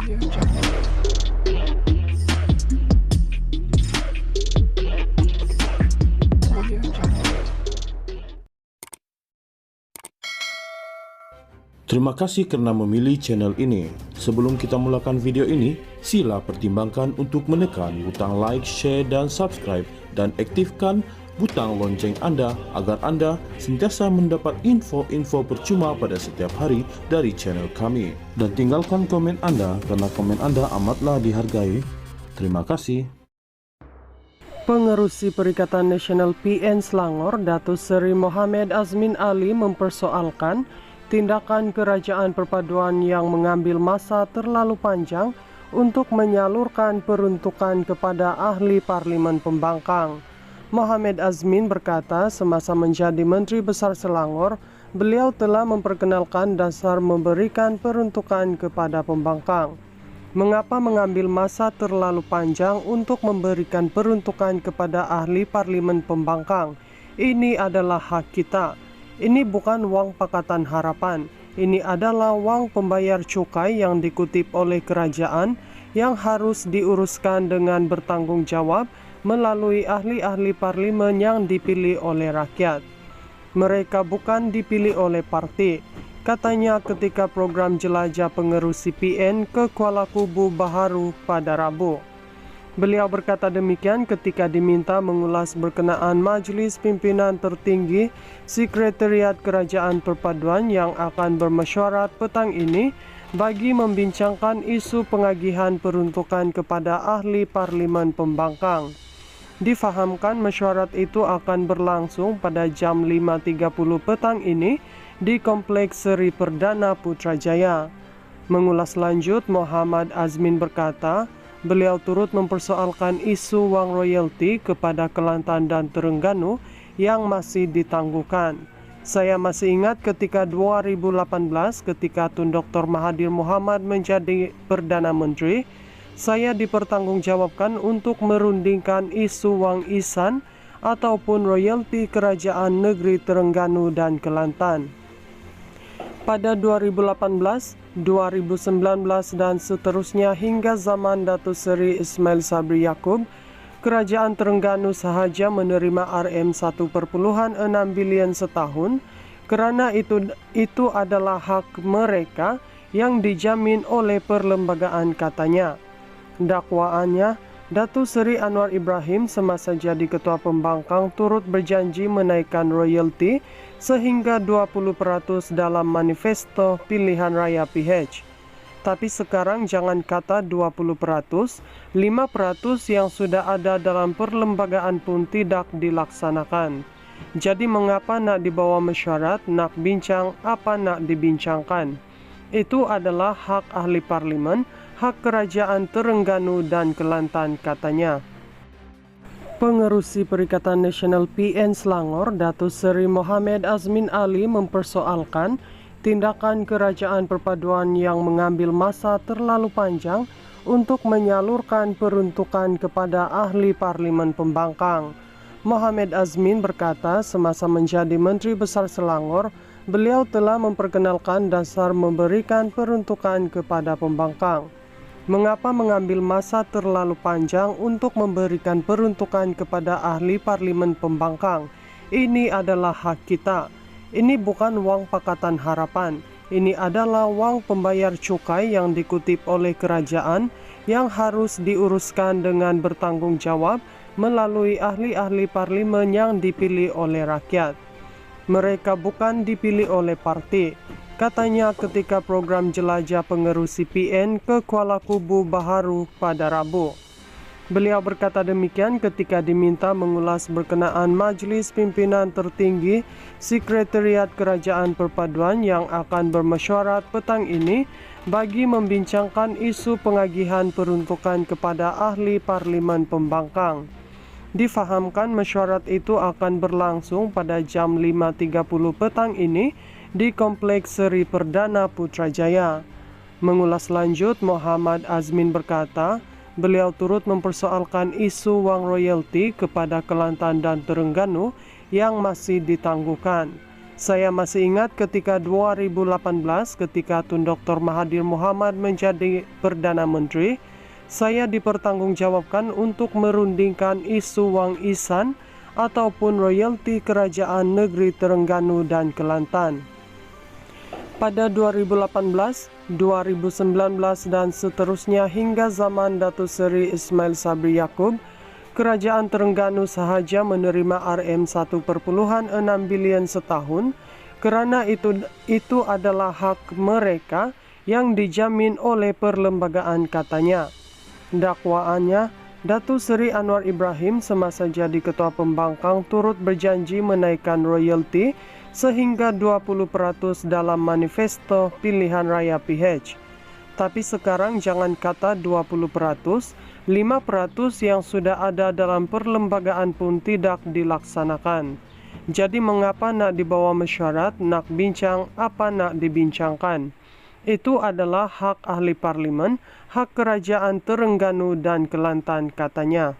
Terima kasih karena memilih channel ini. Sebelum kita mulakan video ini, sila pertimbangkan untuk menekan butang like, share, dan subscribe, dan aktifkan butang lonceng Anda agar Anda sentiasa mendapat info-info percuma pada setiap hari dari channel kami. Dan tinggalkan komen Anda karena komen Anda amatlah dihargai. Terima kasih. Pengerusi Perikatan Nasional PN Selangor, Datuk Seri Mohamed Azmin Ali mempersoalkan tindakan Kerajaan Perpaduan yang mengambil masa terlalu panjang untuk menyalurkan peruntukan kepada ahli Parlimen Pembangkang. Mohamed Azmin berkata semasa menjadi Menteri Besar Selangor, beliau telah memperkenalkan dasar memberikan peruntukan kepada pembangkang. Mengapa mengambil masa terlalu panjang untuk memberikan peruntukan kepada ahli Parlimen Pembangkang? Ini adalah hak kita. Ini bukan wang Pakatan Harapan. Ini adalah wang pembayar cukai yang dikutip oleh kerajaan yang harus diuruskan dengan bertanggung jawab melalui ahli-ahli parlimen yang dipilih oleh rakyat. Mereka bukan dipilih oleh parti, katanya ketika program jelajah pengerusi PN ke Kuala Kubu Baharu pada Rabu. Beliau berkata demikian ketika diminta mengulas berkenaan Majlis Pimpinan Tertinggi Sekretariat Kerajaan Perpaduan yang akan bermesyuarat petang ini bagi membincangkan isu pengagihan peruntukan kepada ahli Parlimen Pembangkang. Difahamkan mesyuarat itu akan berlangsung pada jam 5.30 petang ini di Kompleks Seri Perdana Putrajaya. Mengulas lanjut, Mohamed Azmin berkata, beliau turut mempersoalkan isu wang royalti kepada Kelantan dan Terengganu yang masih ditangguhkan. Saya masih ingat ketika 2018 ketika Tun Dr. Mahathir Mohamad menjadi Perdana Menteri, saya dipertanggungjawabkan untuk merundingkan isu wang ihsan ataupun royalti kerajaan negeri Terengganu dan Kelantan. Pada 2018, 2019 dan seterusnya hingga zaman Datuk Seri Ismail Sabri Yaakob, Kerajaan Terengganu sahaja menerima RM1.6 bilion setahun kerana itu adalah hak mereka yang dijamin oleh perlembagaan, katanya. Dakwaannya, Datuk Seri Anwar Ibrahim semasa jadi Ketua Pembangkang turut berjanji menaikkan royalti sehingga 20% dalam manifesto pilihan raya PH. Tapi sekarang jangan kata 20%, 5% yang sudah ada dalam perlembagaan pun tidak dilaksanakan. Jadi mengapa nak dibawa mesyuarat, nak bincang apa nak dibincangkan? Itu adalah hak ahli parlimen, hak kerajaan Terengganu dan Kelantan, katanya. Pengerusi Perikatan Nasional PN Selangor, Datuk Seri Mohamed Azmin Ali mempersoalkan tindakan Kerajaan Perpaduan yang mengambil masa terlalu panjang untuk menyalurkan peruntukan kepada ahli Parlimen Pembangkang. Mohamed Azmin berkata semasa menjadi Menteri Besar Selangor, beliau telah memperkenalkan dasar memberikan peruntukan kepada pembangkang. Mengapa mengambil masa terlalu panjang untuk memberikan peruntukan kepada ahli Parlimen Pembangkang? Ini adalah hak kita. Ini bukan wang Pakatan Harapan. Ini adalah wang pembayar cukai yang dikutip oleh kerajaan yang harus diuruskan dengan bertanggung jawab melalui ahli-ahli parlimen yang dipilih oleh rakyat. Mereka bukan dipilih oleh parti, katanya ketika program jelajah pengerusi PN ke Kuala Kubu Baharu pada Rabu. Beliau berkata demikian ketika diminta mengulas berkenaan Majlis Pimpinan Tertinggi Sekretariat Kerajaan Perpaduan yang akan bermesyuarat petang ini bagi membincangkan isu pengagihan peruntukan kepada ahli Parlimen Pembangkang. Difahamkan mesyuarat itu akan berlangsung pada jam 5.30 petang ini di Kompleks Seri Perdana Putrajaya. Mengulas lanjut, Mohamed Azmin berkata, beliau turut mempersoalkan isu wang royalti kepada Kelantan dan Terengganu yang masih ditangguhkan. Saya masih ingat ketika 2018 ketika Tun Dr. Mahathir Mohamad menjadi Perdana Menteri, saya dipertanggungjawabkan untuk merundingkan isu Wang Isan ataupun royalti kerajaan negeri Terengganu dan Kelantan. Pada 2018, 2019 dan seterusnya hingga zaman Datuk Seri Ismail Sabri Yaakob, Kerajaan Terengganu sahaja menerima RM1.6 bilion setahun kerana itu adalah hak mereka yang dijamin oleh perlembagaan, katanya. Dakwaannya, Datuk Seri Anwar Ibrahim semasa jadi Ketua Pembangkang turut berjanji menaikkan royalti sehingga 20% dalam manifesto pilihan raya PH. Tapi sekarang jangan kata 20%, 5% yang sudah ada dalam perlembagaan pun tidak dilaksanakan. Jadi mengapa nak dibawa mesyuarat, nak bincang apa nak dibincangkan? Itu adalah hak ahli parlimen, hak kerajaan Terengganu dan Kelantan, katanya.